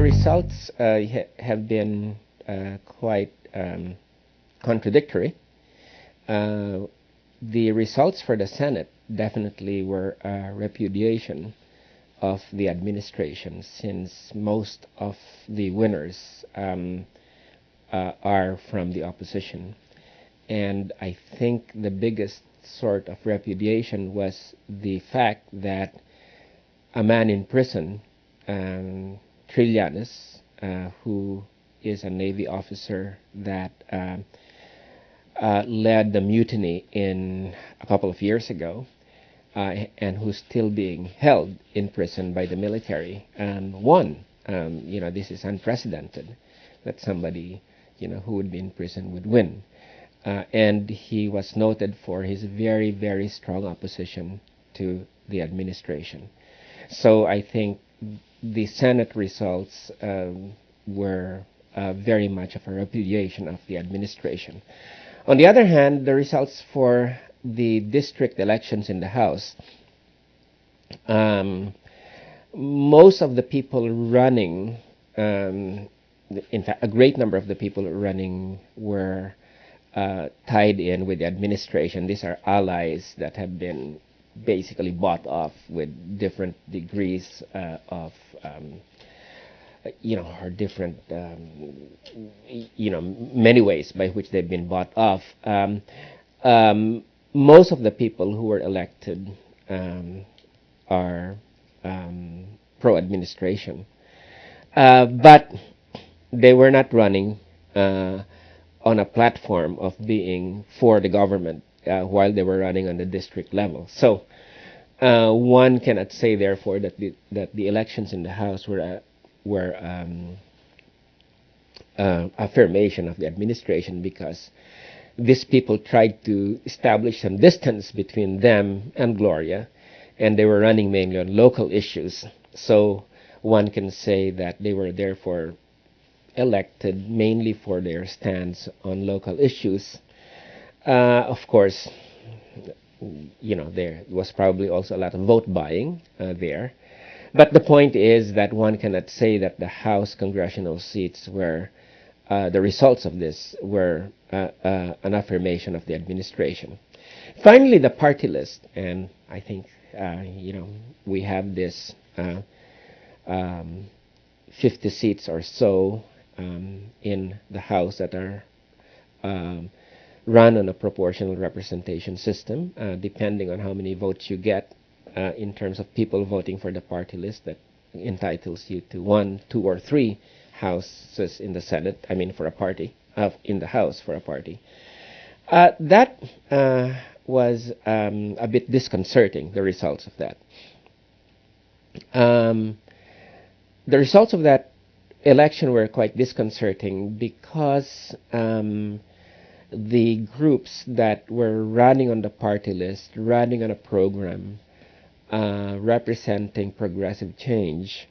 results have been quite contradictory. The results for the Senate definitely were a repudiation of the administration, since most of the winners are from the opposition. And I think the biggest sort of repudiation was the fact that a man in prison, Trillanes, who is a Navy officer that led the mutiny in a couple of years ago, and who's still being held in prison by the military, won. This is unprecedented that somebody, who would be in prison would win. And he was noted for his very, very strong opposition to the administration. So I think the Senate results were very much of a repudiation of the administration. On the other hand, the results for the district elections in the House, most of the people running, in fact, a great number of the people running were tied in with the administration. These are allies that have been basically bought off with different degrees of or different, many ways by which they've been bought off. Most of the people who were elected are pro-administration, but they were not running on a platform of being for the government while they were running on the district level. So one cannot say, therefore, that the elections in the House were affirmation of the administration, because these people tried to establish some distance between them and Gloria, and they were running mainly on local issues. So one can say that they were therefore elected mainly for their stance on local issues. Of course, there was probably also a lot of vote buying there. But the point is that one cannot say that the House congressional seats were, the results of this were an affirmation of the administration. Finally, the party list, and I think, we have this 50 seats or so in the House that are run on a proportional representation system, depending on how many votes you get in terms of people voting for the party list, that entitles you to 1, 2, or 3 houses in the Senate, for a party, in the House for a party. That was a bit disconcerting, the results of that. The results of that election were quite disconcerting because the groups that were running on the party list, running on a program representing progressive change,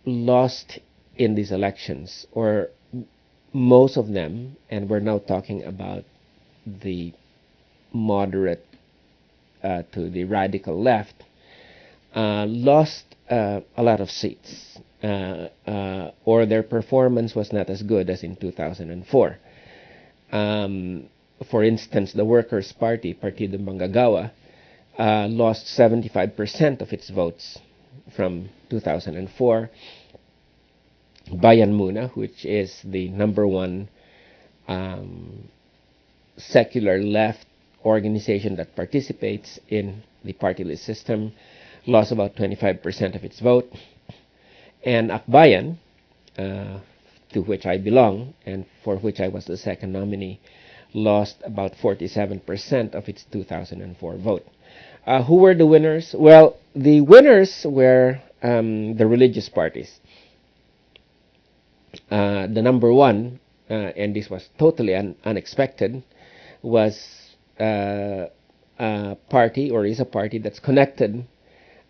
lost in these elections, or most of them, and we're now talking about the moderate to the radical left, lost a lot of seats, or their performance was not as good as in 2004. For instance, the Workers' Party, Partido Manggagawa, lost 75% of its votes from 2004. Bayan Muna, which is the #1 secular left organization that participates in the party list system, lost about 25% of its vote. And Akbayan, to which I belong and for which I was the second nominee, lost about 47% of its 2004 vote. Who were the winners? Well, the winners were the religious parties. The #1, and this was totally unexpected, was a party, or is a party, that's connected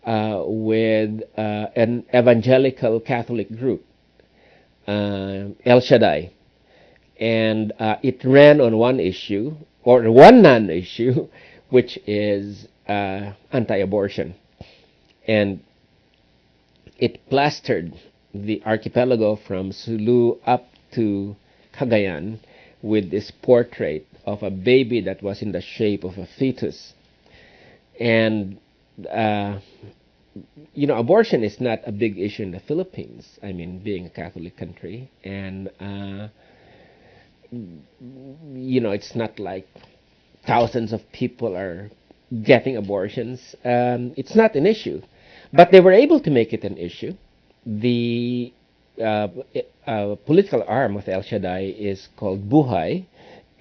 with an evangelical Catholic group, El Shaddai. And it ran on one issue, or one non-issue, which is anti-abortion. And it plastered the archipelago from Sulu up to Cagayan with this portrait of a baby that was in the shape of a fetus. And uh, abortion is not a big issue in the Philippines. I mean, being a Catholic country, and it's not like thousands of people are getting abortions. It's not an issue, but they were able to make it an issue. The political arm of El Shaddai is called Buhay,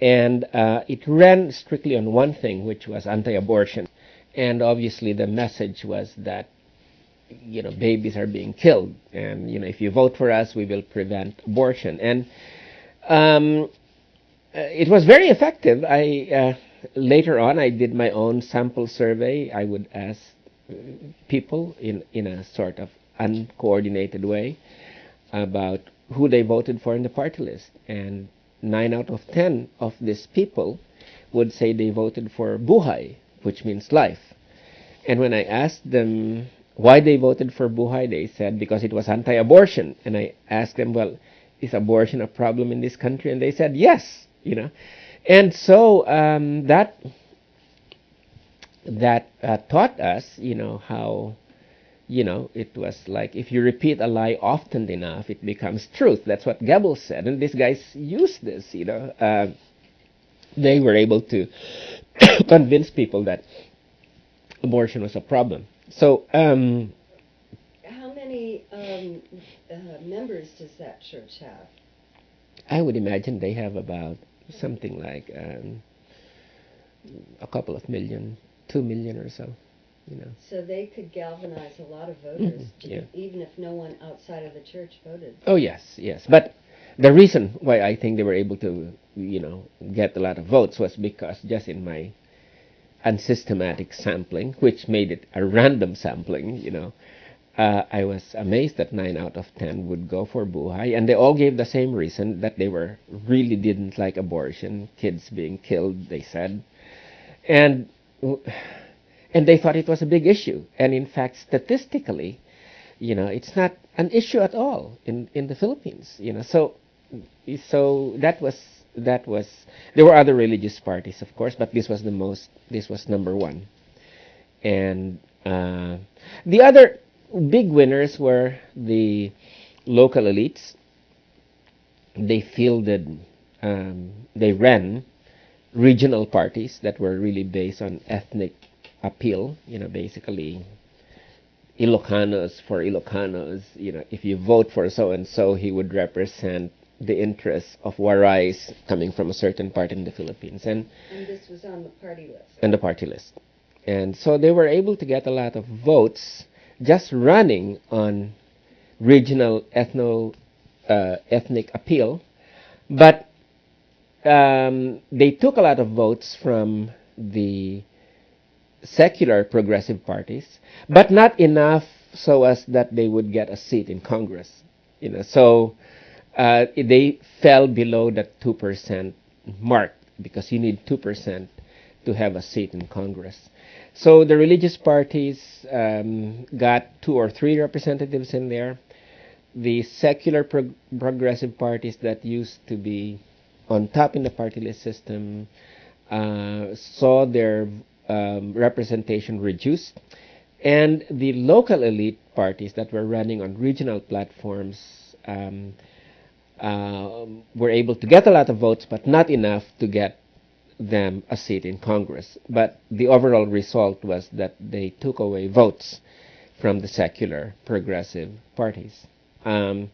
and it ran strictly on one thing, which was anti-abortion. And obviously, the message was that babies are being killed, and if you vote for us, we will prevent abortion. And it was very effective. I later on I did my own sample survey. I would ask people in a sort of uncoordinated way about who they voted for in the party list, and 9 out of 10 of these people would say they voted for Buhay, which means life. And when I asked them why they voted for Buhay, they said because it was anti-abortion. And I asked them, well, is abortion a problem in this country? And they said yes. And so that taught us, how it was like if you repeat a lie often enough, it becomes truth. That's what Goebbels said, and these guys used this. They were able to convince people that abortion was a problem. So, how many members does that church have? I would imagine they have about something like a couple of million, 2 million or so. So they could galvanize a lot of voters, yeah. Even if no one outside of the church voted. Oh yes. But the reason why I think they were able to, get a lot of votes was because just in my unsystematic sampling, which made it a random sampling, I was amazed that 9 out of 10 would go for Buhay, and they all gave the same reason, that they really didn't like abortion, kids being killed, they said, and they thought it was a big issue. And in fact, statistically, it's not an issue at all in the Philippines. So that was. There were other religious parties, of course, but this was number one. And the other big winners were the local elites. They they ran regional parties that were really based on ethnic appeal. Basically, Ilocanos for Ilocanos. If you vote for so and so, he would represent the interests of Warais coming from a certain part in the Philippines. And this was on the party list. And the party list. And so they were able to get a lot of votes just running on regional ethnic appeal. But they took a lot of votes from the secular progressive parties, but not enough so as that they would get a seat in Congress. So they fell below the 2% mark, because you need 2% to have a seat in Congress. So the religious parties got 2 or 3 representatives in there. The secular progressive parties that used to be on top in the party list system saw their representation reduced. And the local elite parties that were running on regional platforms were able to get a lot of votes, but not enough to get them a seat in Congress. But the overall result was that they took away votes from the secular progressive parties. And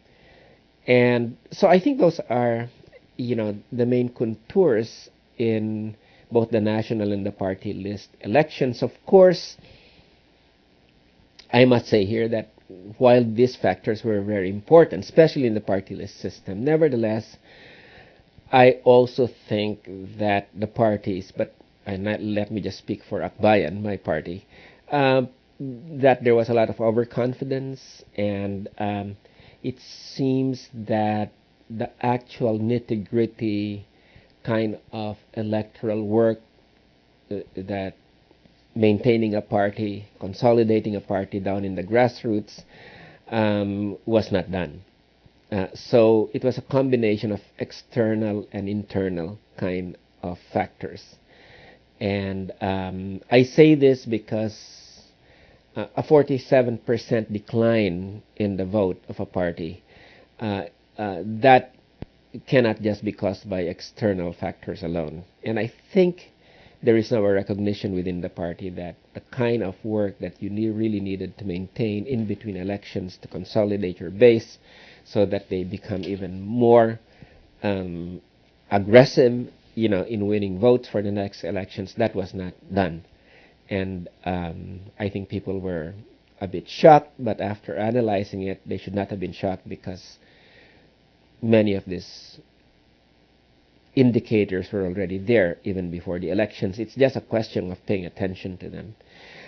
so I think those are, the main contours in both the national and the party list elections. Of course, I must say here that while these factors were very important, especially in the party list system, nevertheless, I also think that the parties, let me just speak for Akbayan, my party, that there was a lot of overconfidence, and it seems that the actual nitty-gritty kind of electoral work, that maintaining a party, consolidating a party down in the grassroots, was not done. So it was a combination of external and internal kind of factors. And I say this because a 47% decline in the vote of a party, that cannot just be caused by external factors alone. And I think there is now a recognition within the party that the kind of work that you really needed to maintain in between elections to consolidate your base so that they become even more aggressive, in winning votes for the next elections, that was not done. And I think people were a bit shocked, but after analyzing it, they should not have been shocked because many of these indicators were already there even before the elections. It's just a question of paying attention to them.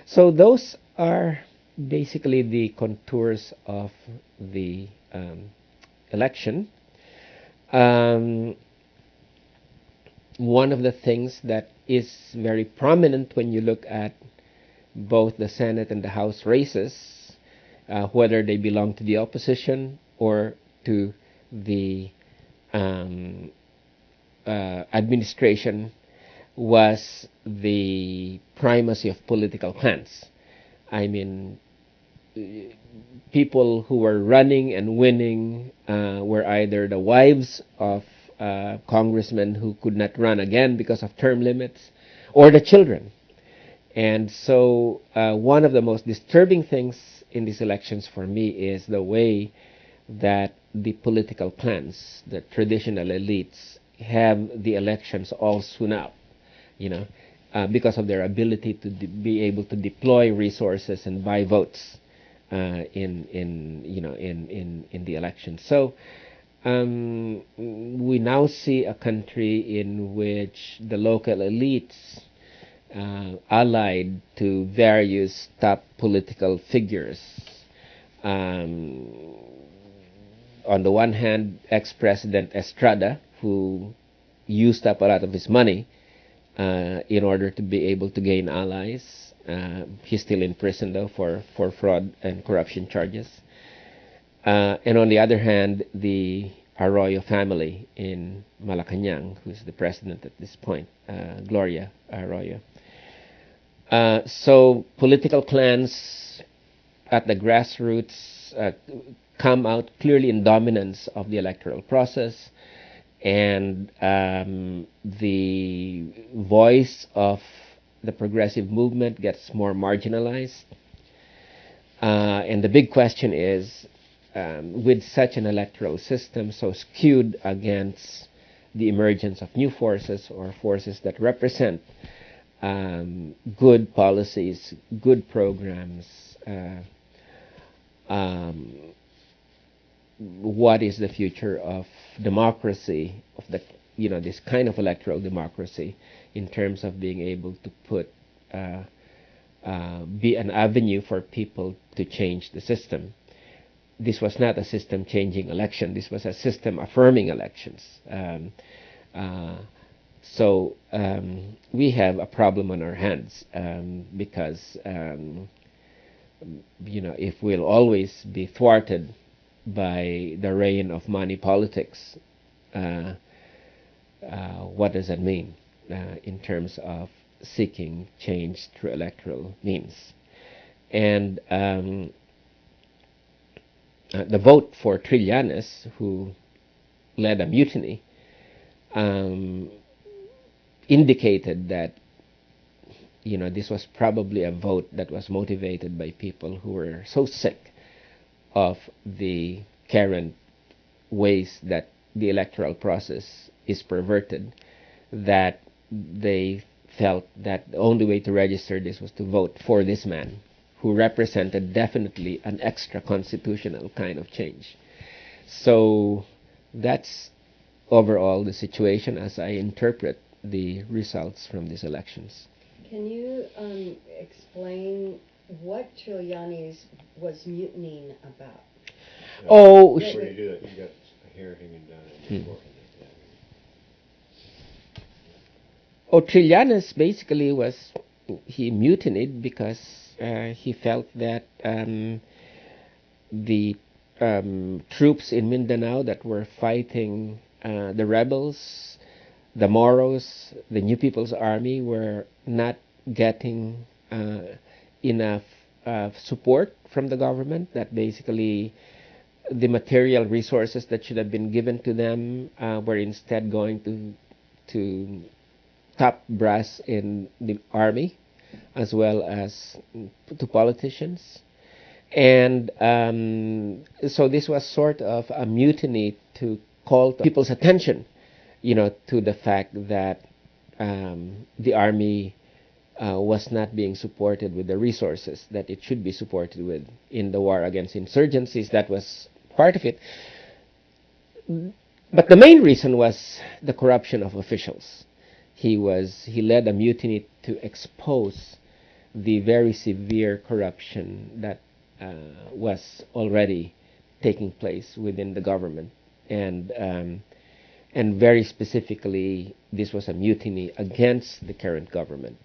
So those are basically the contours of the election. One of the things that is very prominent when you look at both the Senate and the House races, whether they belong to the opposition or to the administration, was the primacy of political clans. I mean, people who were running and winning were either the wives of congressmen who could not run again because of term limits, or the children. And so one of the most disturbing things in these elections for me is the way that the political clans, the traditional elites, have the elections all sewn up, because of their ability to be able to deploy resources and buy votes in the election. So we now see a country in which the local elites, allied to various top political figures, on the one hand, ex-President Estrada, who used up a lot of his money in order to be able to gain allies. He's still in prison, though, for fraud and corruption charges. And on the other hand, the Arroyo family in Malacanang, who's the president at this point, Gloria Arroyo. So political clans at the grassroots come out clearly in dominance of the electoral process, and the voice of the progressive movement gets more marginalized. And the big question is, with such an electoral system so skewed against the emergence of new forces or forces that represent good policies, good programs, what is the future of democracy, of this kind of electoral democracy, in terms of being able to be an avenue for people to change the system. This was not a system-changing election. This was a system-affirming elections. So we have a problem on our hands, because if we'll always be thwarted by the reign of money politics, what does that mean in terms of seeking change through electoral means? And the vote for Trillanes, who led a mutiny, indicated that this was probably a vote that was motivated by people who were so sick of the current ways that the electoral process is perverted, that they felt that the only way to register this was to vote for this man, who represented definitely an extra constitutional kind of change. So that's overall the situation as I interpret the results from these elections. Can you explain what Trillanes was mutinying about? Oh, Before you do that, you got a hair hanging down at your forehead. Trillanes basically he mutinied because he felt that the troops in Mindanao that were fighting the rebels, the Moros, the New People's Army, were not getting enough support from the government, that basically the material resources that should have been given to them were instead going to top brass in the army, as well as to politicians. And so this was sort of a mutiny to call people's attention, to the fact that the army was not being supported with the resources that it should be supported with in the war against insurgencies. That was part of it. But the main reason was the corruption of officials. He led a mutiny to expose the very severe corruption that was already taking place within the government, and very specifically, this was a mutiny against the current government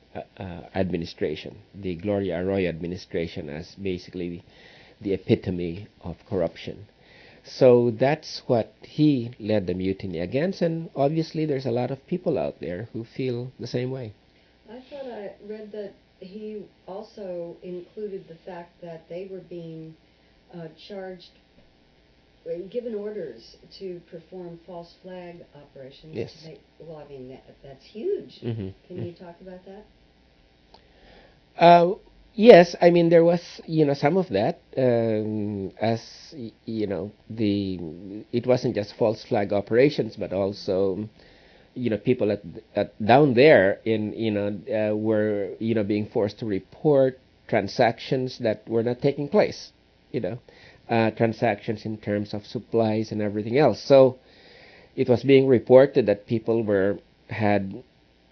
administration, the Gloria Arroyo administration, as basically the epitome of corruption. So that's what he led the mutiny against, and obviously there's a lot of people out there who feel the same way. I thought I read that he also included the fact that they were being charged, given orders to perform false flag operations. Yes. Well, I mean, that's huge. Mm-hmm. Can you talk about that? Yes, I mean there was some of that, as it wasn't just false flag operations, but also people at down there were being forced to report transactions that were not taking place, transactions in terms of supplies and everything else. So it was being reported that people had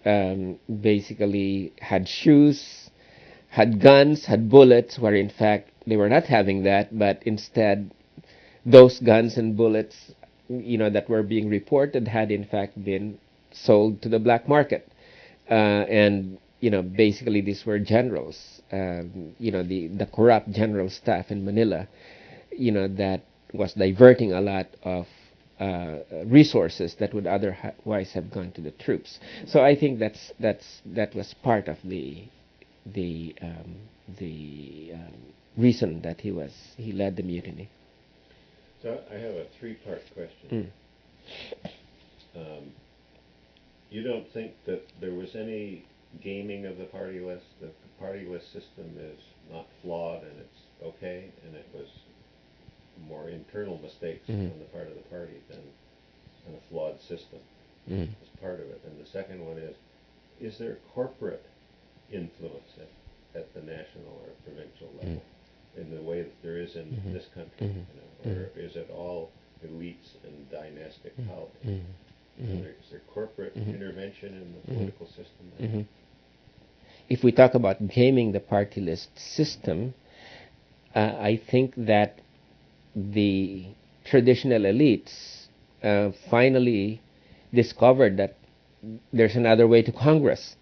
basically had shoes, had guns, had bullets, where in fact they were not having that, but instead those guns and bullets, that were being reported had in fact been sold to the black market. And basically these were generals, the corrupt general staff in Manila, that was diverting a lot of resources that would otherwise have gone to the troops. So I think that was part of the reason that he led the mutiny. So I have a three-part question. You don't think that there was any gaming of the party list? That the party list system is not flawed and it's okay, and it was more internal mistakes on the part of the party than a flawed system as part of it? And the second one is there corporate influence at the national or provincial level in the way that there is in this country, or is it all elites and dynastic politics? Is there corporate intervention in the political system? If we talk about gaming the party list system, I think that the traditional elites finally discovered that there's another way to Congress,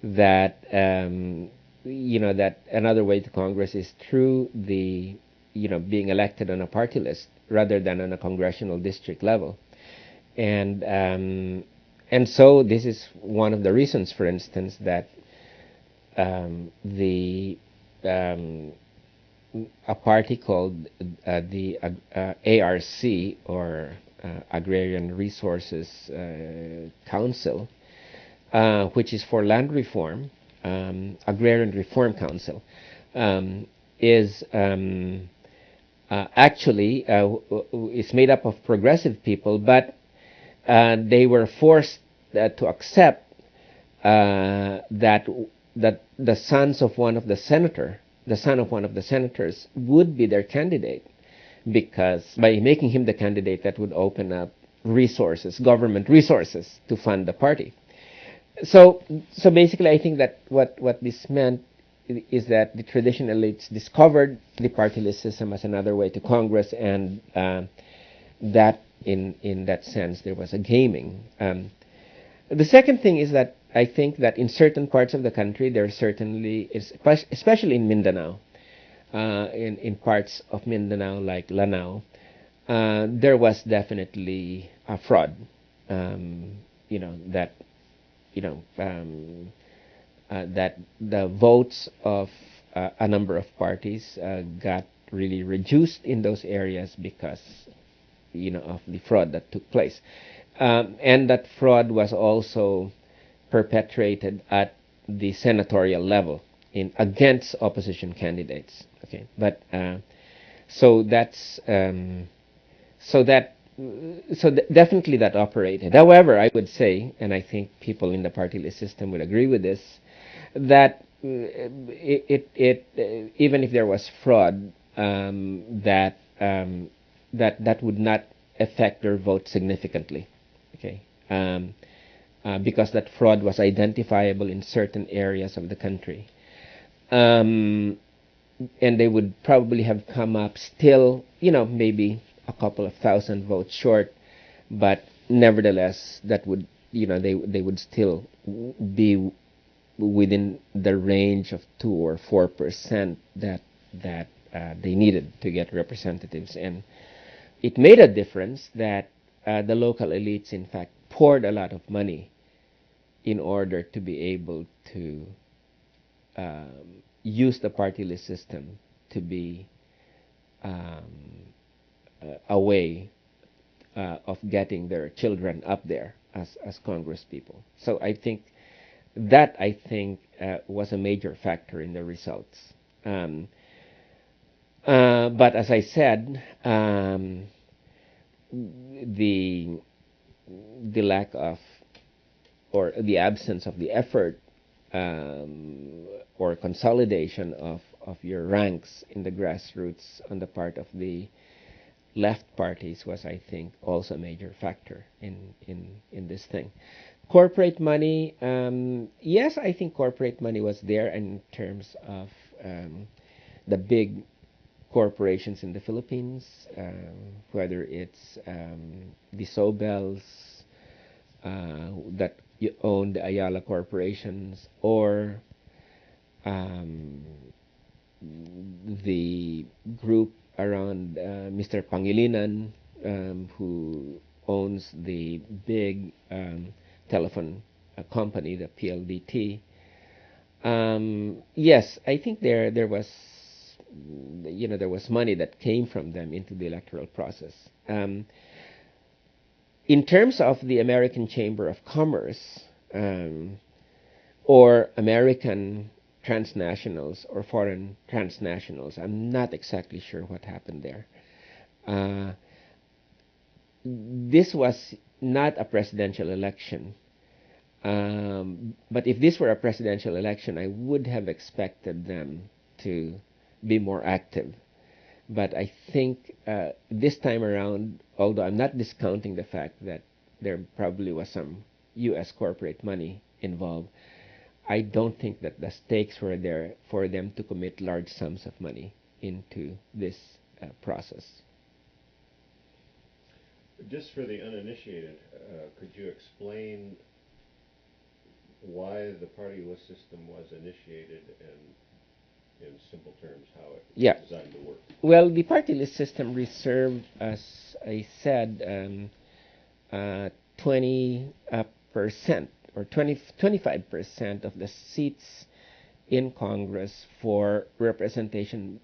that that another way to Congress is through the being elected on a party list rather than on a congressional district level. And so this is one of the reasons, for instance, that a party called the ARC, or Agrarian Resources Council, which is for land reform, Agrarian Reform Council, is actually is made up of progressive people, but they were forced to accept that the son of one of the senators would be their candidate, because by making him the candidate, that would open up government resources to fund the party. So basically, I think that what this meant is that the traditional elites discovered the party list system as another way to Congress, and that in that sense there was a gaming. The second thing is that I think that in certain parts of the country, there certainly is, especially in Mindanao, in parts of Mindanao like Lanao, there was definitely a fraud. Um, you know that you know that the votes of a number of parties got really reduced in those areas because of the fraud that took place, and that fraud was also perpetrated at the senatorial level in against opposition candidates. Okay, but so that's so that definitely that operated. However, I would say, and I think people in the party list system will agree with this, that even if there was fraud, that would not affect their vote significantly. Okay, because that fraud was identifiable in certain areas of the country. And they would probably have come up still, maybe a couple of thousand votes short, but nevertheless, that would, they would still be within the range of 2 or 4% that they needed to get representatives. And it made a difference that the local elites, in fact, poured a lot of money in order to be able to use the party list system to be a way of getting their children up there as Congress people. So I think was a major factor in the results. But as I said, the lack of or the absence of the effort or consolidation of your ranks in the grassroots on the part of the left parties was, I think, also a major factor in this thing. Corporate money, yes, I think corporate money was there in terms of the big corporations in the Philippines, whether it's the Sobels that own the Ayala corporations, or the group around Mr. Pangilinan, who owns the big telephone company, the PLDT. Yes, I think there was there was money that came from them into the electoral process. In terms of the American Chamber of Commerce, or American transnationals or foreign transnationals, I'm not exactly sure what happened there. This was not a presidential election. But if this were a presidential election, I would have expected them to be more active. But I think this time around, although I'm not discounting the fact that there probably was some U.S. corporate money involved, I don't think that the stakes were there for them to commit large sums of money into this process. Just for the uninitiated, could you explain why the party list system was initiated and, in simple terms, how it Yeah. was designed to work? Well, the party list system reserved, as I said, 20% or 25% of the seats in Congress for representation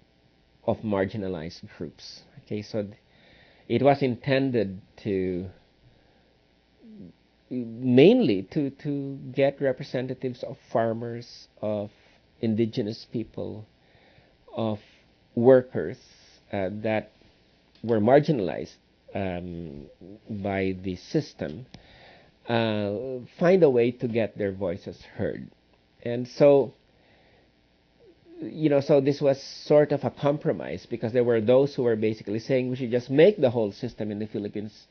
of marginalized groups. Okay, so it was intended to mainly to get representatives of farmers, of indigenous people, of workers that were marginalized by the system, find a way to get their voices heard. And so, so this was sort of a compromise, because there were those who were basically saying we should just make the whole system in the Philippines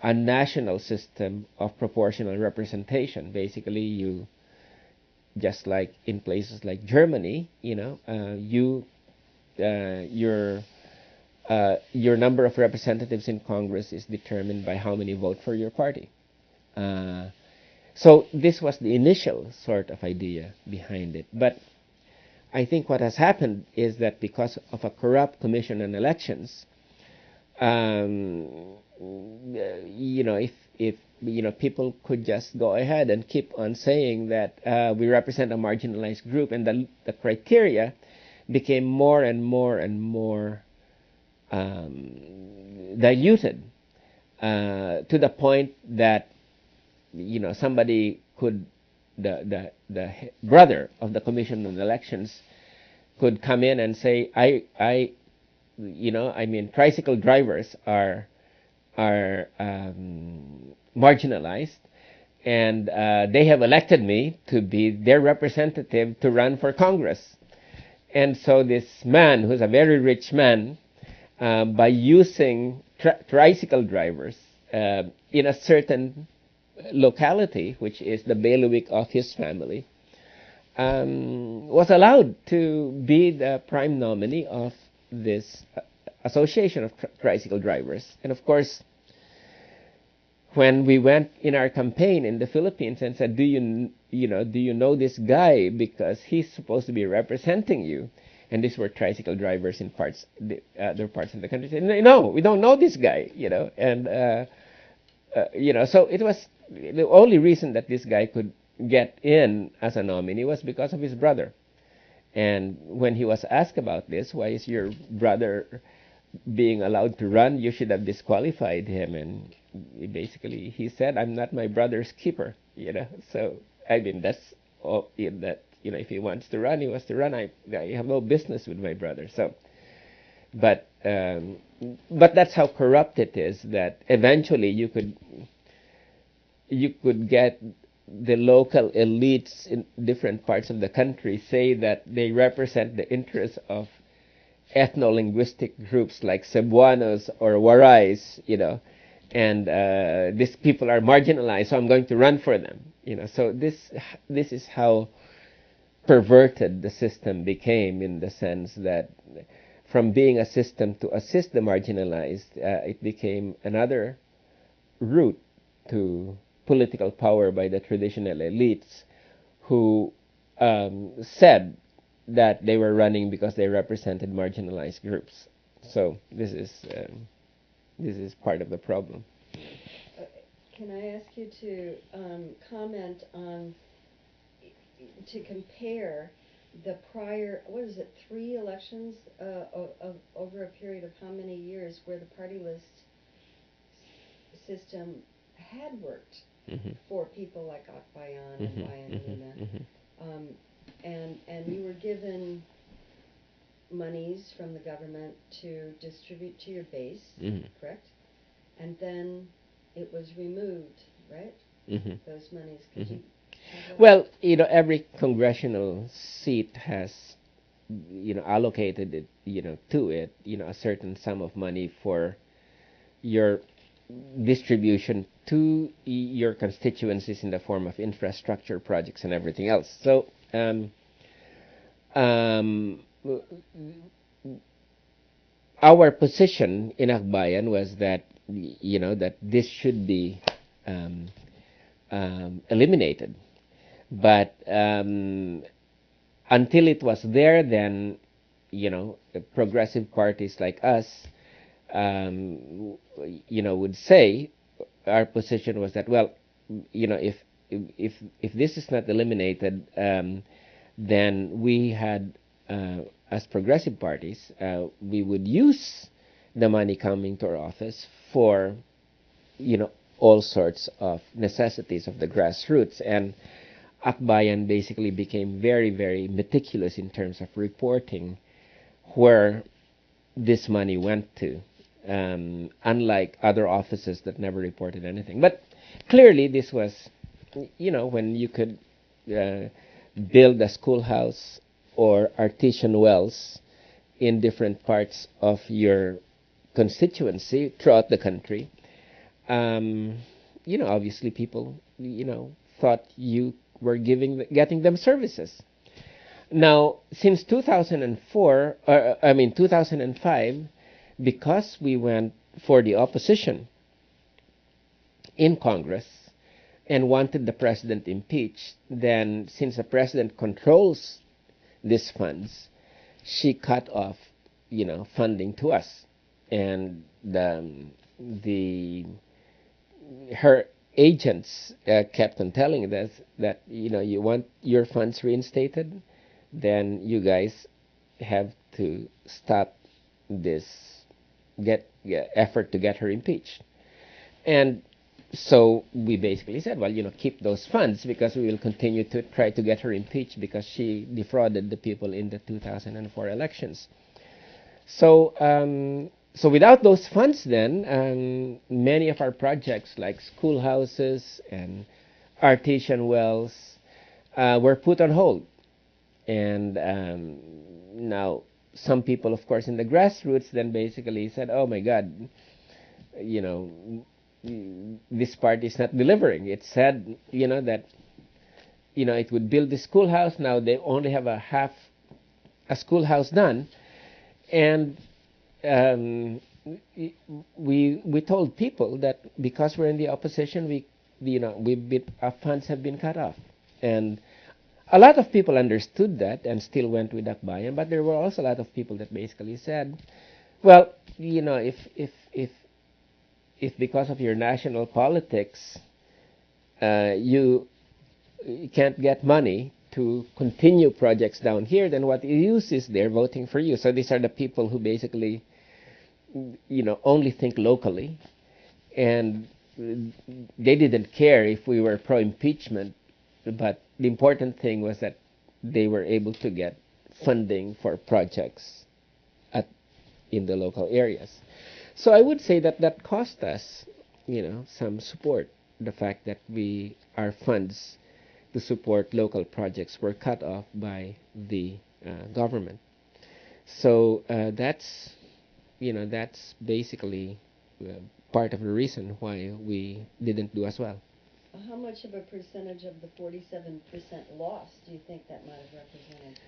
a national system of proportional representation. Basically, you just like in places like Germany, your number of representatives in Congress is determined by how many vote for your party. So this was the initial sort of idea behind it. But I think what has happened is that because of a corrupt commission on elections, um, if people could just go ahead and keep on saying that we represent a marginalized group, and the criteria became more and more and more diluted to the point that somebody could the brother of the Commission on Elections could come in and say, I mean, tricycle drivers are marginalized, and they have elected me to be their representative to run for Congress. And so this man, who's a very rich man, by using tricycle drivers in a certain locality, which is the bailiwick of his family, was allowed to be the prime nominee of this association of tricycle drivers. And of course, when we went in our campaign in the Philippines and said, do you know this guy, because he's supposed to be representing you? And these were tricycle drivers in other parts of the country. Said, no, we don't know this guy, And so it was the only reason that this guy could get in as a nominee was because of his brother. And when he was asked about this, why is your brother being allowed to run? You should have disqualified him. And he said, I'm not my brother's keeper. So I mean, that's all in that. If he wants to run, he wants to run. I have no business with my brother. So, but that's how corrupt it is. That eventually you could get the local elites in different parts of the country say that they represent the interests of ethno-linguistic groups like Cebuanos or Warais, and these people are marginalized, so I'm going to run for them. So this is how perverted the system became, in the sense that from being a system to assist the marginalized, it became another route to political power by the traditional elites who said that they were running because they represented marginalized groups. So this is part of the problem. Can I ask you to comment on, to compare the prior, 3 elections over a period of how many years, where the party list system had worked for people like Akbayan and Bayan Luna, and you were given monies from the government to distribute to your base, correct? And then it was removed, right? Those monies. Could you? Well, every congressional seat has, allocated it, to it, a certain sum of money for your distribution to your constituencies in the form of infrastructure projects and everything else. So, our position in Akbayan was that, that this should be eliminated. But until it was there, then progressive parties like us, would say our position was that, well, if this is not eliminated, then we had, as progressive parties, we would use the money coming to our office for all sorts of necessities of the grassroots. And Akbayan basically became very, very meticulous in terms of reporting where this money went to, unlike other offices that never reported anything. But clearly this was, when you could build a schoolhouse or artesian wells in different parts of your constituency throughout the country, obviously people, thought you were getting them services. Now, since 2005, because we went for the opposition in Congress and wanted the president impeached, then since the president controls these funds, she cut off, funding to us, and the her agents kept on telling us that you want your funds reinstated, then you guys have to stop this effort to get her impeached. And so we basically said, well, keep those funds because we will continue to try to get her impeached because she defrauded the people in the 2004 elections. So without those funds, then many of our projects like schoolhouses and artesian wells were put on hold. And now some people, of course, in the grassroots then basically said, oh my God, you know, this part is not delivering. It said, that, it would build the schoolhouse. Now they only have a schoolhouse done. And we told people that because we're in the opposition, our funds have been cut off. And a lot of people understood that and still went with Akbayan, but there were also a lot of people that basically said, well, if because of your national politics, you can't get money to continue projects down here, then what use is there voting for you? So these are the people who basically, only think locally, and they didn't care if we were pro-impeachment, but the important thing was that they were able to get funding for projects in the local areas. So I would say that cost us, some support. The fact that our funds to support local projects were cut off by the government. So that's basically part of the reason why we didn't do as well. How much of a percentage of the 47% loss do you think that might have represented?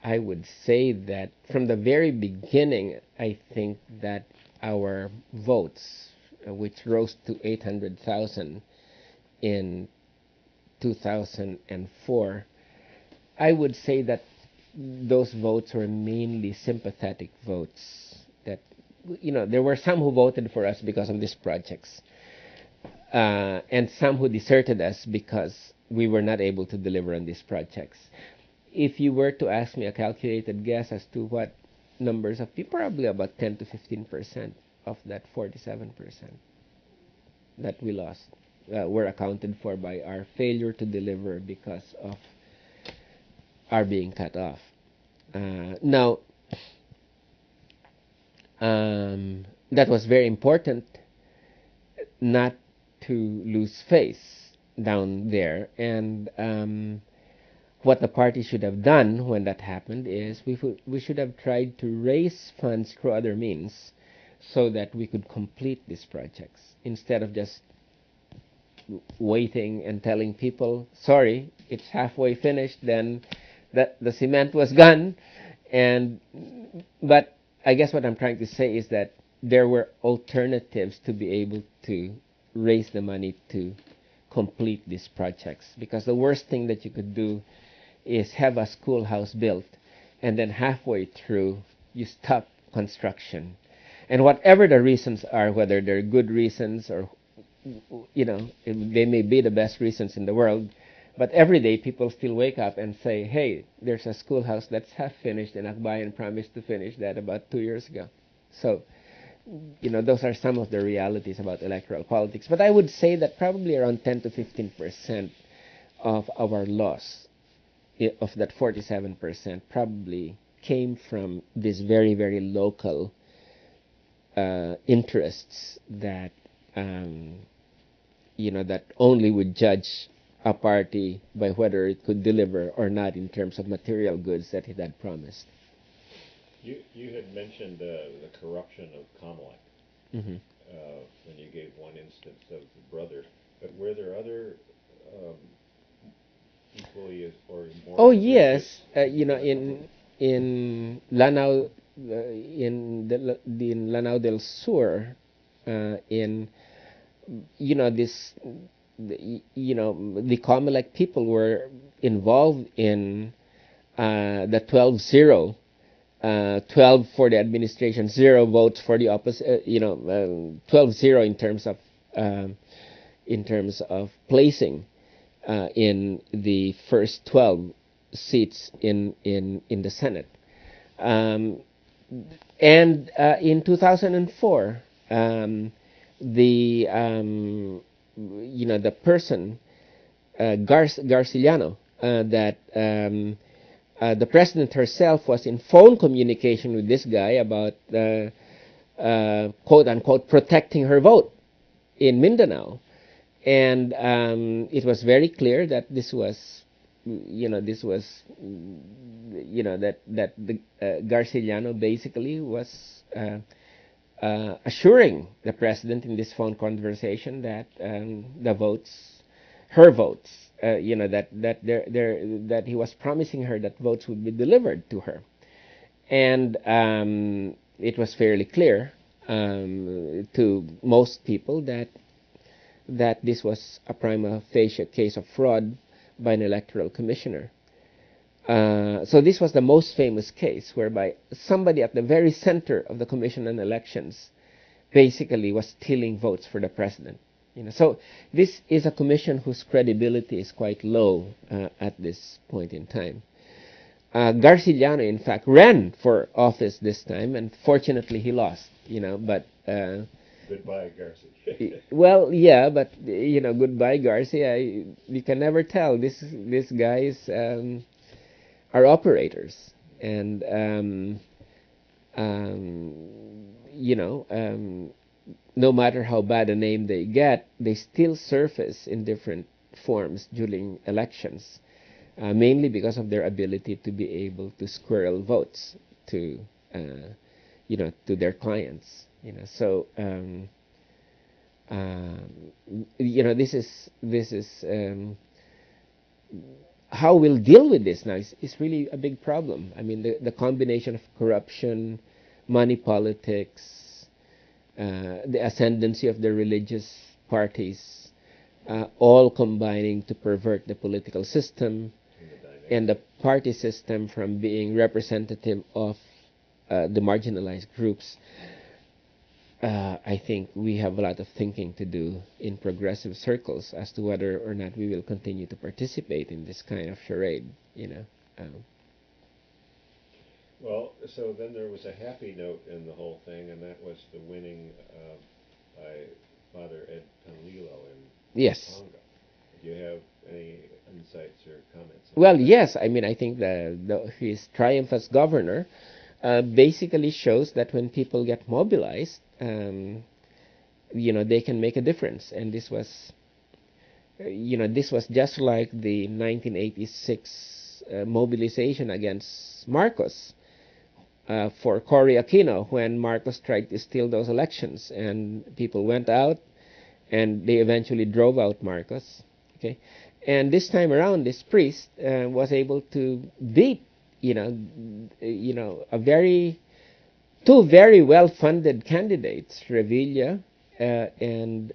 I would say that from the very beginning, I think that our votes, which rose to 800,000 in 2004, I would say that those votes were mainly sympathetic votes. That there were some who voted for us because of these projects, and some who deserted us because we were not able to deliver on these projects. If you were to ask me a calculated guess as to what numbers of people, probably about 10 to 15% of that 47% that we lost were accounted for by our failure to deliver because of our being cut off. Now, that was very important not to lose face down there. And what the party should have done when that happened is we should have tried to raise funds through other means so that we could complete these projects instead of just waiting and telling people, sorry, it's halfway finished, then that the cement was gone. But I guess what I'm trying to say is that there were alternatives to be able to raise the money to complete these projects, because the worst thing that you could do is have a schoolhouse built and then halfway through you stop construction. And whatever the reasons are, whether they're good reasons or they may be the best reasons in the world, but every day people still wake up and say, hey, there's a schoolhouse that's half finished and Akbayan promised to finish that about 2 years ago. So those are some of the realities about electoral politics. But I would say that probably around 10 to 15% of our loss, of that 47%, probably came from these very, very local interests that that only would judge a party by whether it could deliver or not in terms of material goods that it had promised. You had mentioned the corruption of Comelec Mm-hmm. when you gave one instance of the brother, but were there other equally as or more? Oh yes, in Lanao, in Lanao del Sur, in this the Comelec people were involved in the 12-0, 12 for the administration, 0 votes for the opposite. 12-0 in terms of placing in the first 12 seats in the Senate. And in 2004, the person Garciliano, that the president herself was in phone communication with this guy about quote unquote protecting her vote in Mindanao, and it was very clear that this was that the Garciliano basically was assuring the president in this phone conversation that her votes, that he was promising her that votes would be delivered to her, and it was fairly clear to most people that this was a prima facie case of fraud by an electoral commissioner. So this was the most famous case whereby somebody at the very center of the Commission on Elections basically was stealing votes for the president. So this is a commission whose credibility is quite low at this point in time. Garciliano, in fact, ran for office this time, and fortunately he lost. But goodbye, Garcia. well, yeah, but goodbye, Garcia. You can never tell. These guys are operators, and no matter how bad a name they get, they still surface in different forms during elections, mainly because of their ability to be able to squirrel votes to their clients. So this is how we'll deal with this now is really a big problem. I mean, the combination of corruption, money politics, the ascendancy of the religious parties, all combining to pervert the political system and the party system from being representative of the marginalized groups. I think we have a lot of thinking to do in progressive circles as to whether or not we will continue to participate in this kind of charade. Well, so then there was a happy note in the whole thing, and that was the winning by Father Ed Panlilo in Yes. Tonga. Do you have any insights or comments? Well, yes. I mean, I think his triumph as governor basically shows that when people get mobilized, they can make a difference. And this was just like the 1986 mobilization against Marcos for Cory Aquino, when Marcos tried to steal those elections, and people went out, and they eventually drove out Marcos. Okay, and this time around, this priest was able to beat two very well-funded candidates, Revilla and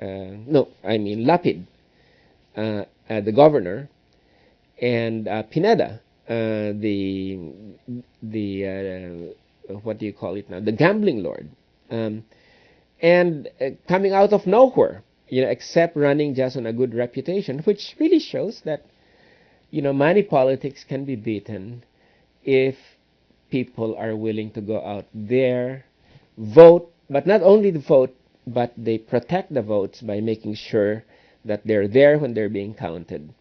Lapid, the governor, and Pineda, the what do you call it now? The gambling lord, and coming out of nowhere, except running just on a good reputation, which really shows that money politics can be beaten if people are willing to go out there, vote, but not only the vote, but they protect the votes by making sure that they're there when they're being counted,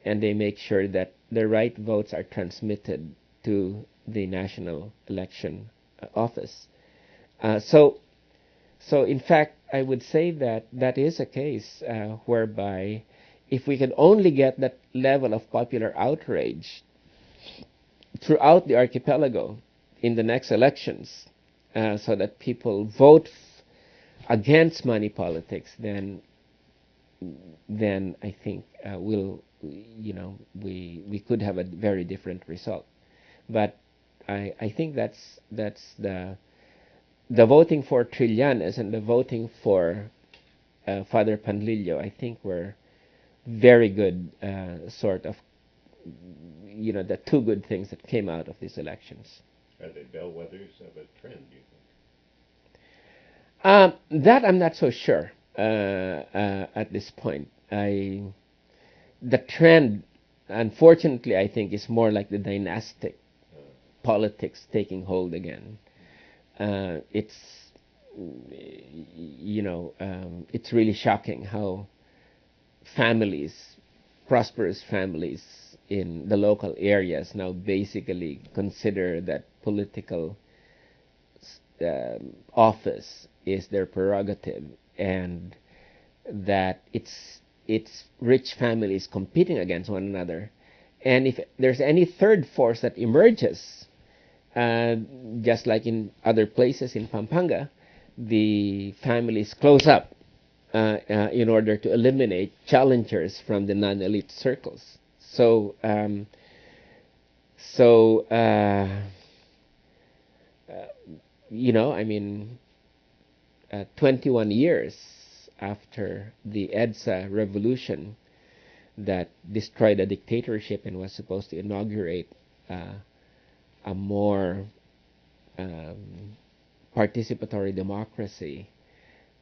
and they make sure that the right votes are transmitted to the national election office. So in fact, I would say that is a case whereby if we can only get that level of popular outrage throughout the archipelago in the next elections, so that people vote against money politics, then I think we could have a very different result. But I think that's the voting for Trillanes and the voting for Father Panlilio, I think were very good, sort of, the two good things that came out of these elections. Are they bellwethers of a trend, you think? That I'm not so sure at this point. The trend, unfortunately, I think is more like the dynastic politics taking hold again. It's it's really shocking how families, prosperous families in the local areas now basically consider that political office is their prerogative, and that it's rich families competing against one another. And if there's any third force that emerges, uh, just like in other places in Pampanga, the families close up in order to eliminate challengers from the non-elite circles. So, I mean, 21 years after the EDSA revolution that destroyed a dictatorship and was supposed to inaugurate a more participatory democracy,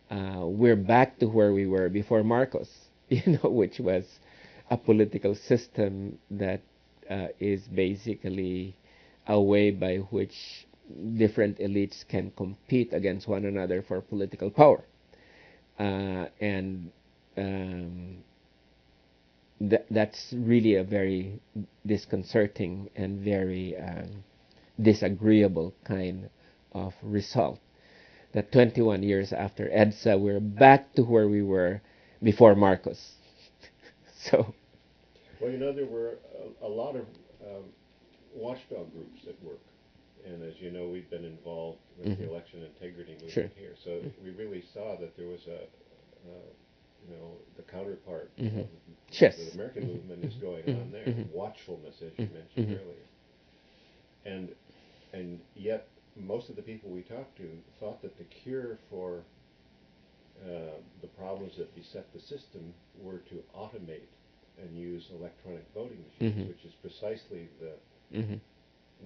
we're back to where we were before Marcos, which was a political system that is basically a way by which different elites can compete against one another for political power. And that's really a very disconcerting and very disagreeable kind of result. That 21 years after EDSA, we're back to where we were before Marcos. So, Well, there were a lot of watchdog groups at work. And as you know, we've been involved with the election integrity movement Sure. here. So we really saw that there was the counterpart of yes. the American movement is going on there. Watchfulness, as you mentioned earlier. And yet, most of the people we talked to thought that the cure for the problems that beset the system were to automate and use electronic voting machines, which is precisely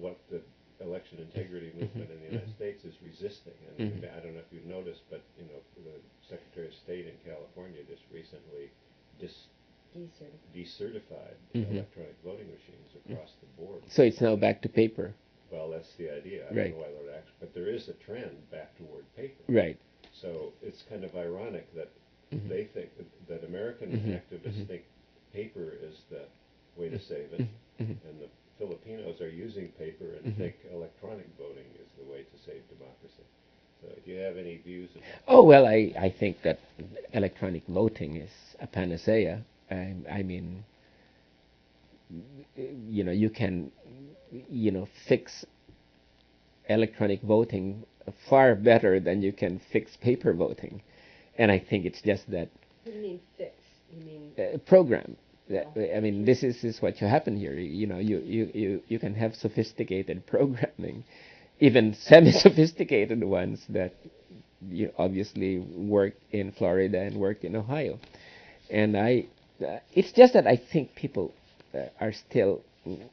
what the election integrity movement in the United States is resisting. And I don't know if you've noticed, but the Secretary of State in California just recently decertified electronic voting machines across the board. So it's now back to paper. Well, that's the idea. I Right. don't know why they're actually, but there is a trend back toward paper. Right. So it's kind of ironic that they think that American activists think paper is the way to save it, and the Filipinos are using paper and think electronic voting is the way to save democracy. So do you have any views of that? Oh, well, I think that electronic voting is a panacea. I mean, you can, fix electronic voting far better than you can fix paper voting. And I think it's just that What do you mean fix? You mean program. I mean, this is what you happen here. You can have sophisticated programming, even semi-sophisticated ones that obviously worked in Florida and worked in Ohio. And it's just that I think people are still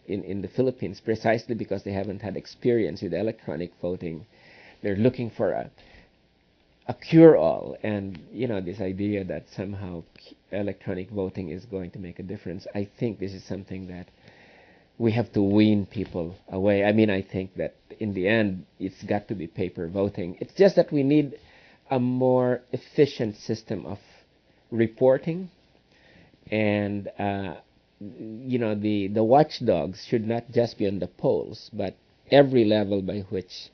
in the Philippines precisely because they haven't had experience with electronic voting. They're looking for a cure-all, and this idea that somehow electronic voting is going to make a difference. I think this is something that we have to wean people away. I mean, I think that in the end, it's got to be paper voting. It's just that we need a more efficient system of reporting, and the watchdogs should not just be on the polls, but every level by which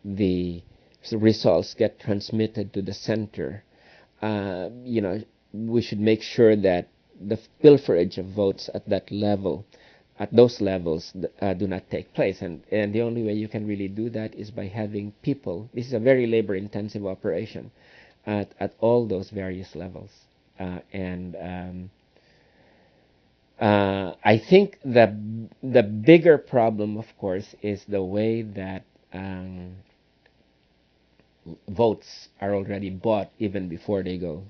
the results get transmitted to the center. We should make sure that the pilferage of votes at those levels, do not take place. And the only way you can really do that is by having people. This is a very labor-intensive operation at all those various levels. I think the bigger problem, of course, is the way that votes are already bought even before they go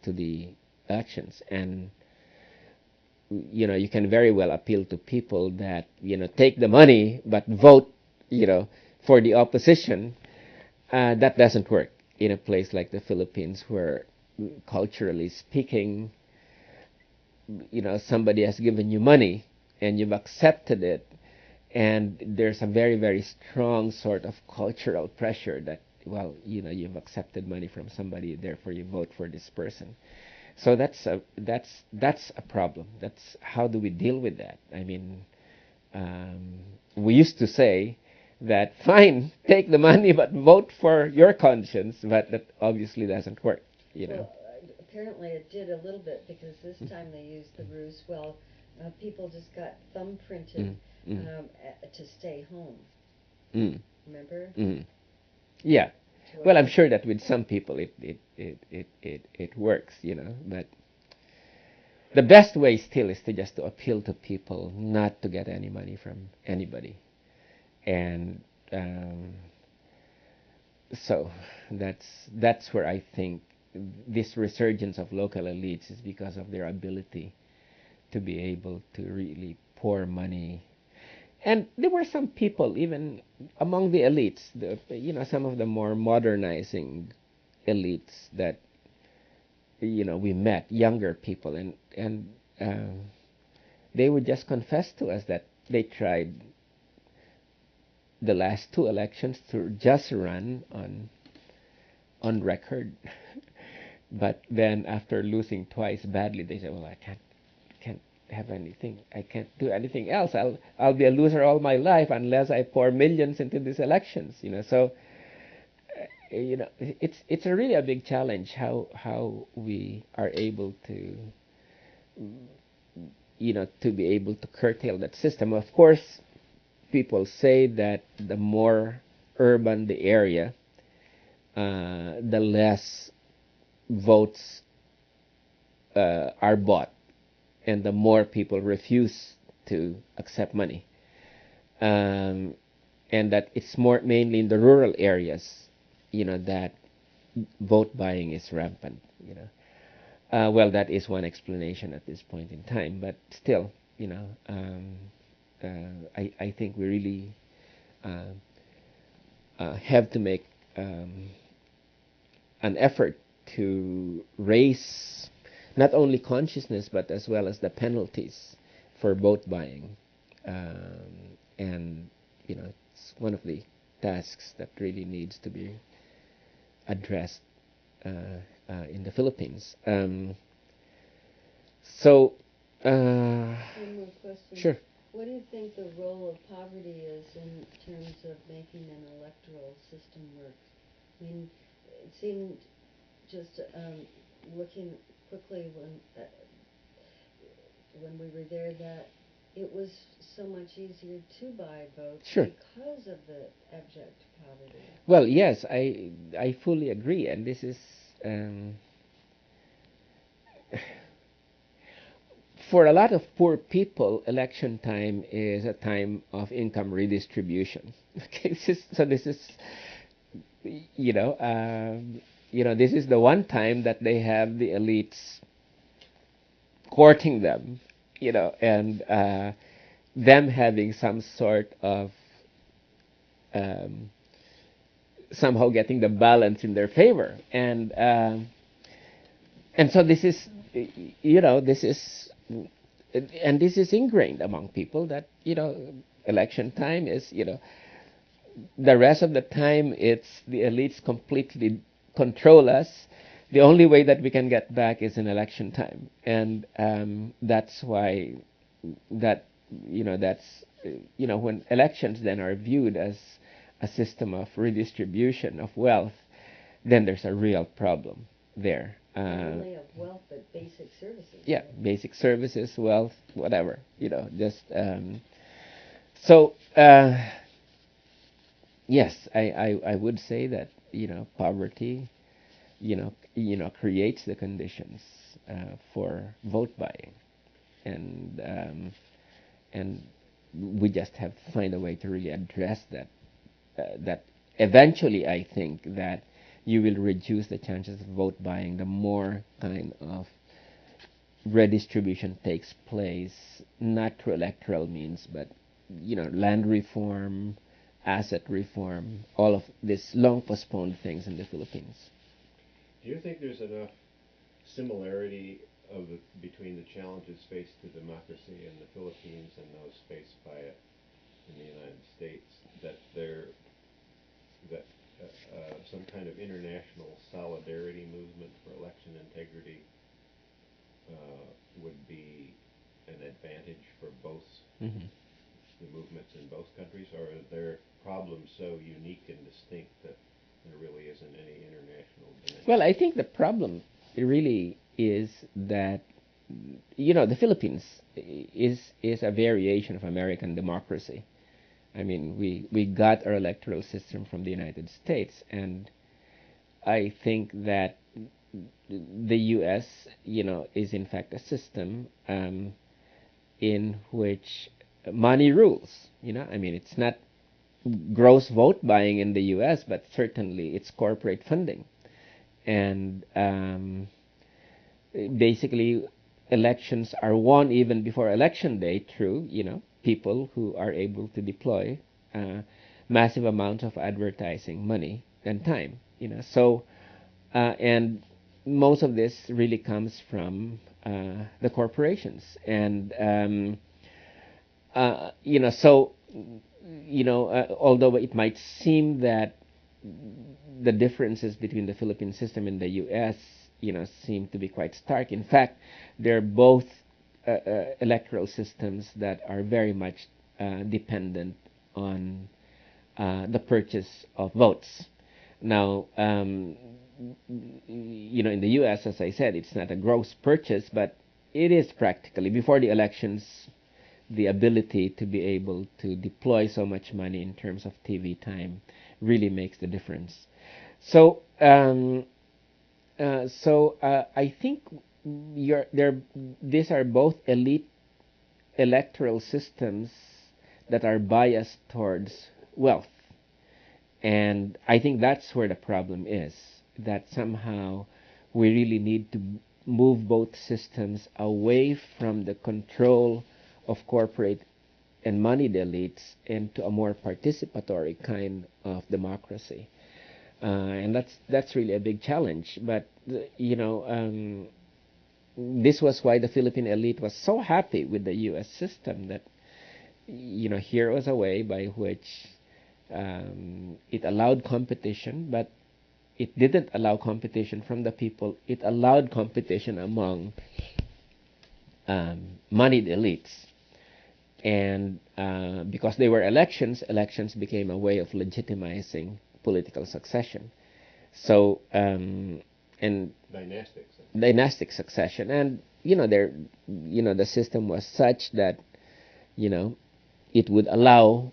to the elections. And you can very well appeal to people that take the money but vote for the opposition. That doesn't work in a place like the Philippines, where culturally speaking, somebody has given you money and you've accepted it, and there's a very, very strong sort of cultural pressure that, well, you've accepted money from somebody, therefore you vote for this person. So that's a problem. That's how do we deal with that? I mean, we used to say that fine, take the money, but vote for your conscience. But that obviously doesn't work. Well, apparently it did a little bit, because this time they used the ruse. Well, people just got thumbprinted to stay home. Remember? Yeah. Well, I'm sure that with some people it works, but the best way still is to just to appeal to people not to get any money from anybody. And so that's where I think this resurgence of local elites is because of their ability to be able to really pour money. And there were some people, even among the elites, some of the more modernizing elites that we met, younger people, and they would just confess to us that they tried the last two elections to just run on record, but then after losing twice badly, they said, "Well, I can't have anything. I can't do anything else. I'll be a loser all my life unless I pour millions into these elections." So it's a really a big challenge how we are able to to be able to curtail that system. Of course, people say that the more urban the area, the less votes are bought, and the more people refuse to accept money, and that it's more mainly in the rural areas, that vote buying is rampant. Well, that is one explanation at this point in time, but still, I think we really have to make an effort to raise not only consciousness but as well as the penalties for vote buying, and it's one of the tasks that really needs to be addressed in the Philippines. So, one more question. Sure. What do you think the role of poverty is in terms of making an electoral system work? I mean, it seemed just looking quickly when we were there that it was so much easier to buy votes Sure. because of the abject poverty. Well, yes, I fully agree, and this is for a lot of poor people, election time is a time of income redistribution. Okay, this is this is the one time that they have the elites courting them, and them having some sort of somehow getting the balance in their favor, and so this is this is ingrained among people that election time is the rest of the time it's the elites completely control us. The only way that we can get back is in election time, and that's why that's when elections then are viewed as a system of redistribution of wealth, then there's a real problem there. Not only of wealth, but basic services. Yeah, right? Basic services, wealth, whatever, just so yes, I would say that poverty creates the conditions for vote buying, and we just have to find a way to really address that. That eventually, I think that you will reduce the chances of vote buying the more kind of redistribution takes place, not through electoral means, but land reform, asset reform, all of these long postponed things in the Philippines. Do you think there's enough similarity between the challenges faced to democracy in the Philippines and those faced by it in the United States, that some kind of international solidarity movement for election integrity would be an advantage for both Mm-hmm. the movements in both countries, or are their problems so unique and distinct that there really isn't any international dimension? Well, I think the problem really is that the Philippines is a variation of American democracy. I mean, we got our electoral system from the United States, and I think that the U.S., is in fact a system in which money rules. I mean, it's not gross vote buying in the U.S., but certainly it's corporate funding, and basically elections are won even before election day through people who are able to deploy massive amounts of advertising money and time. So and most of this really comes from the corporations, and so although it might seem that the differences between the Philippine system and the U.S. seem to be quite stark. In fact, they're both electoral systems that are very much dependent on the purchase of votes. Now, in the U.S., as I said, it's not a gross purchase, but it is practically before the elections. The ability to be able to deploy so much money in terms of TV time really makes the difference. So, I think these are both elite electoral systems that are biased towards wealth, and I think that's where the problem is. That somehow we really need to move both systems away from the control of corporate and moneyed elites into a more participatory kind of democracy, and that's really a big challenge. But this was why the Philippine elite was so happy with the U.S. system. That here was a way by which it allowed competition, but it didn't allow competition from the people. It allowed competition among moneyed elites. And because they were elections became a way of legitimizing political succession. So and dynastic succession, and the system was such that it would allow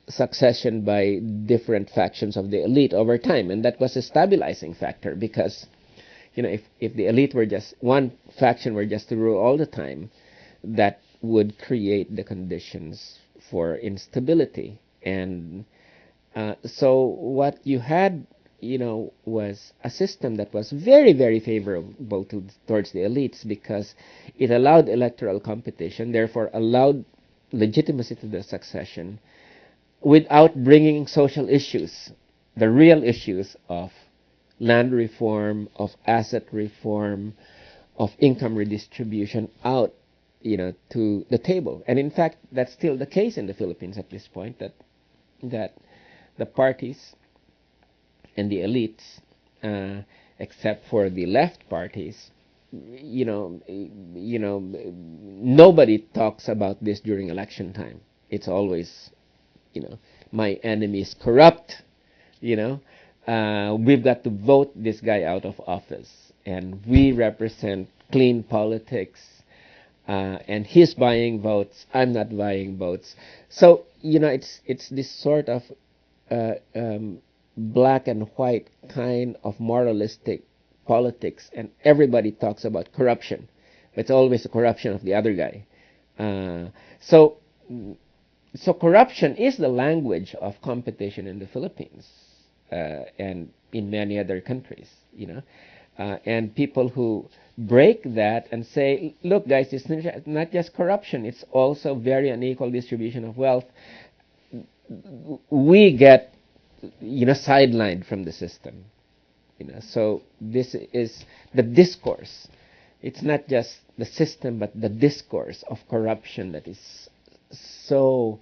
succession by different factions of the elite over time, and that was a stabilizing factor, because if the elite were just one faction were just to rule all the time, that would create the conditions for instability. And so what you had was a system that was very, very favorable towards the elites, because it allowed electoral competition, therefore allowed legitimacy to the succession, without bringing social issues, the real issues of land reform, of asset reform, of income redistribution out to the table. And in fact, that's still the case in the Philippines at this point, that the parties and the elites, except for the left parties, nobody talks about this during election time. It's always, my enemy is corrupt, we've got to vote this guy out of office, and we represent clean politics, and he's buying votes, I'm not buying votes. So it's this sort of black and white kind of moralistic politics, and everybody talks about corruption. It's always the corruption of the other guy. So corruption is the language of competition in the Philippines. and in many other countries, and people who break that and say, look, guys, it's not just corruption, it's also very unequal distribution of wealth. We get, sidelined from the system. So this is the discourse. It's not just the system, but the discourse of corruption that is so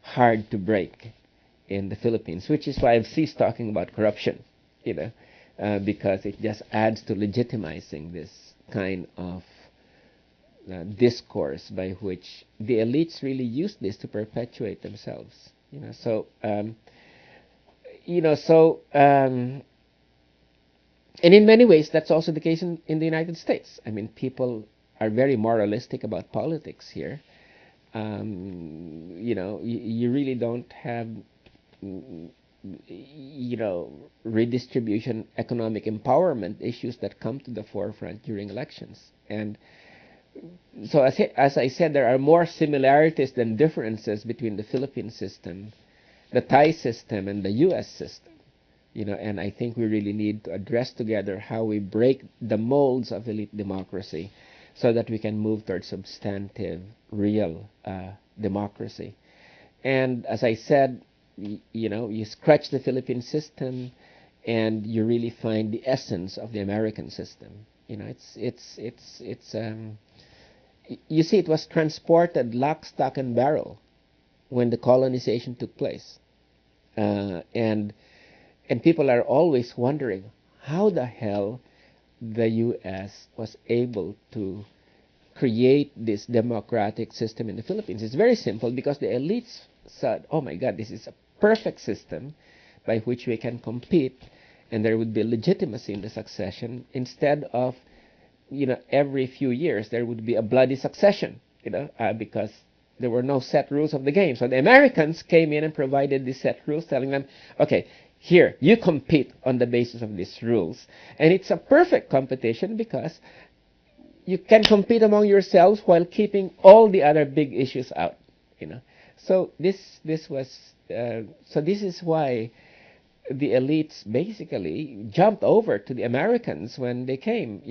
hard to break in the Philippines, which is why I've ceased talking about corruption, because it just adds to legitimizing this kind of discourse by which the elites really use this to perpetuate themselves. And in many ways, that's also the case in the United States. I mean, people are very moralistic about politics here. You really don't have, redistribution, economic empowerment issues that come to the forefront during elections. And so, as I said, there are more similarities than differences between the Philippine system, the Thai system, and the U.S. system. And I think we really need to address together how we break the molds of elite democracy so that we can move towards substantive, real democracy. And as I said, you scratch the Philippine system and you really find the essence of the American system. You see, it was transported lock, stock, and barrel when the colonization took place. And people are always wondering how the hell the U.S. was able to create this democratic system in the Philippines. It's very simple, because the elites said, oh my God, this is a perfect system by which we can compete, and there would be legitimacy in the succession, instead of, every few years there would be a bloody succession, because there were no set rules of the game. So the Americans came in and provided these set rules, telling them, okay, here, you compete on the basis of these rules. And it's a perfect competition because you can compete among yourselves while keeping all the other big issues out. So this is why the elites basically jumped over to the Americans when they came.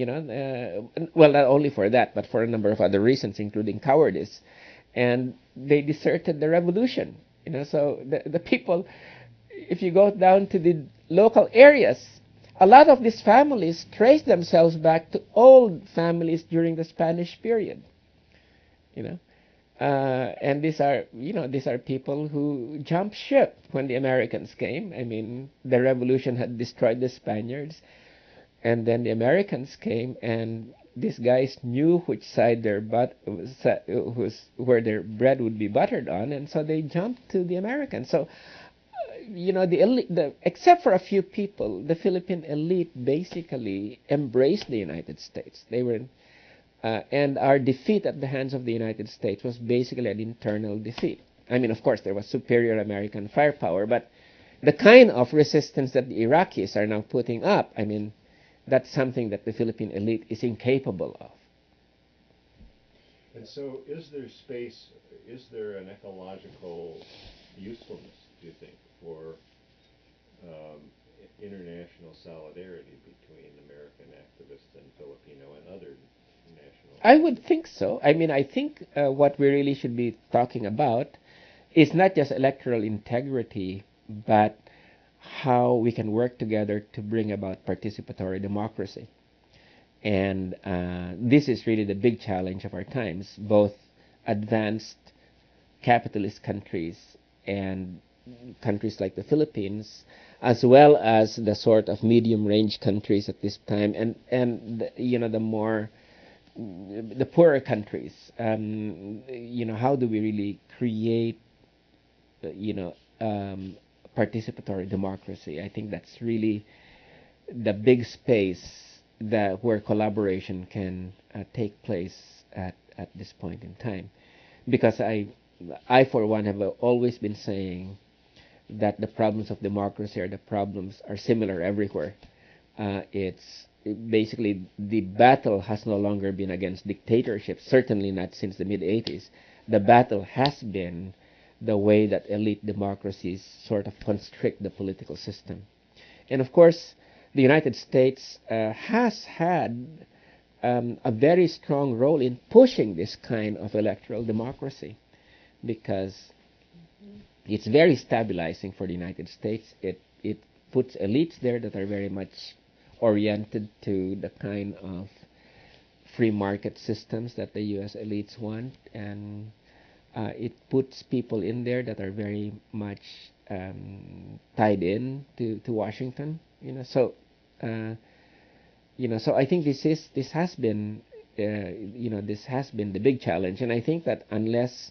Well, not only for that, but for a number of other reasons, including cowardice, and they deserted the revolution. So the people. If you go down to the local areas, a lot of these families trace themselves back to old families during the Spanish period. And these are people who jumped ship when the Americans came. I mean, the revolution had destroyed the Spaniards, and then the Americans came, and these guys knew which side where their bread would be buttered on, and so they jumped to the Americans. So, the elite, except for a few people, the Philippine elite basically embraced the United States. They were, and our defeat at the hands of the United States was basically an internal defeat. I mean, of course, there was superior American firepower, but the kind of resistance that the Iraqis are now putting up, I mean, that's something that the Philippine elite is incapable of. And so, is there an ecological usefulness, do you think, for international solidarity between American activists and Filipino and other national? I would think so. I mean, I think what we really should be talking about is not just electoral integrity, but how we can work together to bring about participatory democracy. And this is really the big challenge of our times, both advanced capitalist countries and countries like the Philippines, as well as the sort of medium-range countries at this time, and the poorer countries. How do we really create, participatory democracy? I think that's really the big space where collaboration can take place at this point in time, because I for one have always been saying that the problems of democracy are similar everywhere. It's basically the battle has no longer been against dictatorship, certainly not since the mid-80s. The battle has been the way that elite democracies sort of constrict the political system. And of course, the United States has had a very strong role in pushing this kind of electoral democracy because it's very stabilizing for the United States. It puts elites there that are very much oriented to the kind of free market systems that the U.S. elites want, and it puts people in there that are very much tied in to Washington. Uh, so I think this has been this has been the big challenge, and I think that unless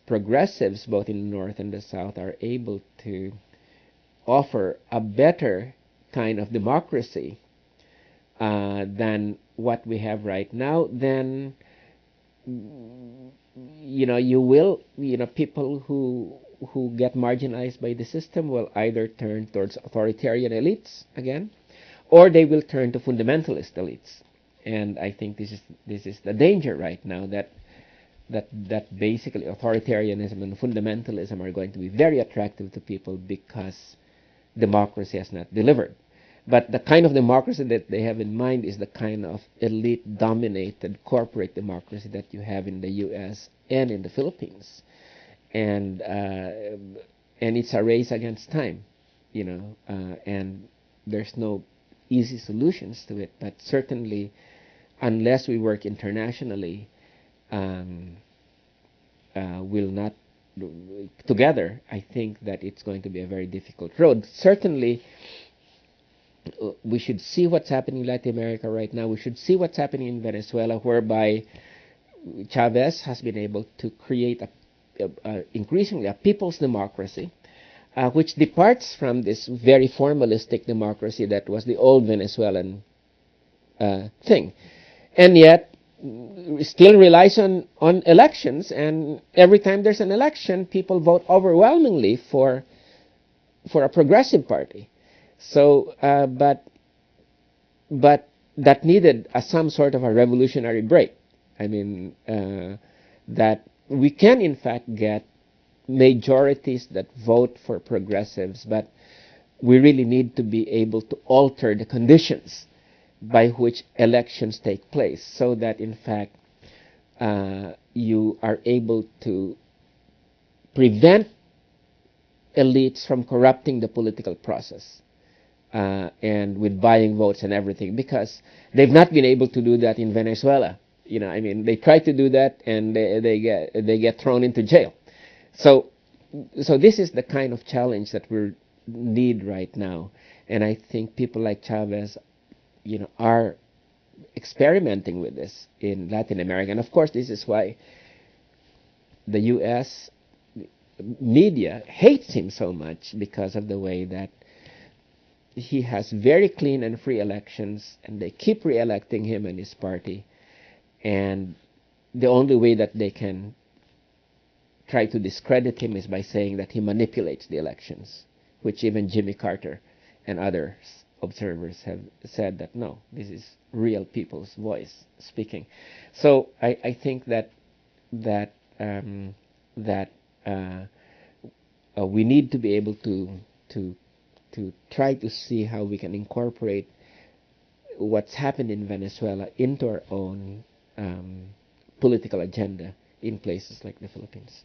progressives both in the North and the South are able to offer a better kind of democracy than what we have right now, then people who get marginalized by the system will either turn towards authoritarian elites again, or they will turn to fundamentalist elites. And I think this is the danger right now, that basically authoritarianism and fundamentalism are going to be very attractive to people because democracy has not delivered. But the kind of democracy that they have in mind is the kind of elite-dominated corporate democracy that you have in the U.S. and in the Philippines, and it's a race against time, and there's no easy solutions to it. But certainly, unless we work internationally, will not together, I think that it's going to be a very difficult road. Certainly, we should see what's happening in Latin America right now. We should see what's happening in Venezuela, whereby Chavez has been able to create increasingly a people's democracy, which departs from this very formalistic democracy that was the old Venezuelan thing, and yet still relies on elections. And every time there's an election, people vote overwhelmingly for a progressive party. So, but that needed some sort of a revolutionary break. I mean, that we can in fact get majorities that vote for progressives, but we really need to be able to alter the conditions by which elections take place, so that in fact you are able to prevent elites from corrupting the political process. And with buying votes and everything, because they've not been able to do that in Venezuela. I mean, they try to do that and they get thrown into jail. So this is the kind of challenge that we need right now, and I think people like Chavez, are experimenting with this in Latin America, and of course, this is why the U.S. media hates him so much, because of the way that he has very clean and free elections, and they keep re-electing him and his party. And the only way that they can try to discredit him is by saying that he manipulates the elections, which even Jimmy Carter and other observers have said that no, this is real people's voice speaking. So I think that we need to be able to try to see how we can incorporate what's happened in Venezuela into our own political agenda in places like the Philippines.